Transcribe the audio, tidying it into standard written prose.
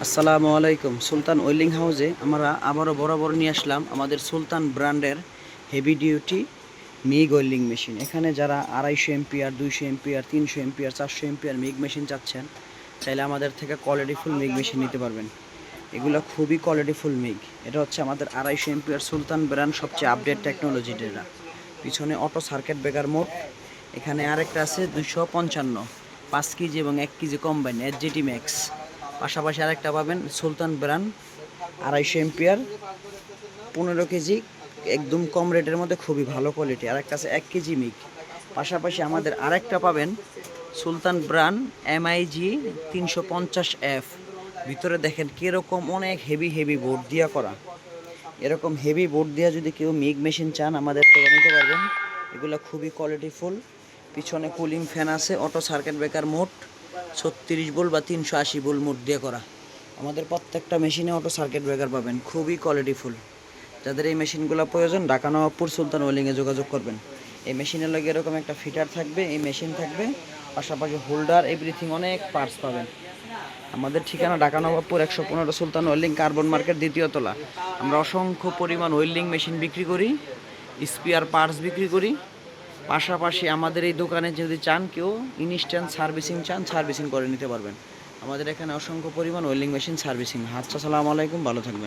আসসালামু আলাইকুম। সুলতান ওয়েল্ডিং হাউসে আমরা আবারও বরাবর নিয়ে আসলাম আমাদের সুলতান ব্র্যান্ডের heavy duty MiG welding machine. এখানে যারা 250 MPR, 200 MPR, 300 MPR, 400 MPR MiG machine চাচ্ছেন, চাইলে আমাদের থেকে কোয়ালিটিফুল মিগ মেশিন নিতে পারবেন। এগুলো খুবই কোয়ালিটিফুল মিগ। এটা হচ্ছে আমাদের 250 এমপিআর সুলতান ব্র্যান্ড, সবচেয়ে আপডেট টেকনোলজির এটা। পিছনে অটো সার্কিট ব্রেকার মোড। এখানে আরেকটা আছে 255, 5 কেজি এবং 1 কেজি কম্বাইন এসজিটি ম্যাক্স। পাশাপাশি আরেকটা পাবেন সুলতান ব্র্যান্ড 250 এমপিআর, 15 কেজি, একদম কম রেটের মধ্যে খুবই ভালো কোয়ালিটি। আরেকটা আছে 1 কেজি মিগ। পাশাপাশি আমাদের আরেকটা পাবেন সুলতান ব্র্যান্ড এমআইজি 350F। ভিতরে দেখেন কীরকম অনেক হেভি হেভি বোর্ড দিয়া করা। এরকম হেভি বোর্ড দিয়া যদি কেউ মিগ মেশিন চান আমাদের থেকে নিতে পারবেন। এগুলো খুবই কোয়ালিটিফুল। পিছনে কুলিং ফ্যান আছে, auto circuit breaker mode, 36 volt বা 380 ভোল্ট মোড দিয়ে করা। আমাদের প্রত্যেকটা মেশিনে অটো সার্কিট ব্রেকার পাবেন, খুবই কোয়ালিটিফুল। যাদের এই মেশিনগুলো প্রয়োজন ঢাকা নবাবপুর সুলতান ওয়েল্ডিংয়ে যোগাযোগ করবেন। এই মেশিনের লগে এরকম একটা ফিটার থাকবে, এই মেশিন থাকবে, পাশাপাশি হোল্ডার, এভরিথিং, অনেক পার্টস পাবেন। আমাদের ঠিকানা ঢাকা নবাবপুর 115 সুলতান ওয়েল্ডিং, কার্বন মার্কেট, দ্বিতীয় তলা। আমরা অসংখ্য পরিমাণ ওয়েল্ডিং মেশিন বিক্রি করি, স্পেয়ার পার্টস বিক্রি করি। পাশাপাশি আমাদের এই দোকানে যদি চান কেউ ইনস্ট্যান্ট সার্ভিসিং চান, সার্ভিসিং করে নিতে পারবেন। আমাদের এখানে অসংখ্য পরিমাণ ওয়েল্ডিং মেশিন সার্ভিসিং। আচ্ছা, আসসালামু আলাইকুম, ভালো থাকবেন।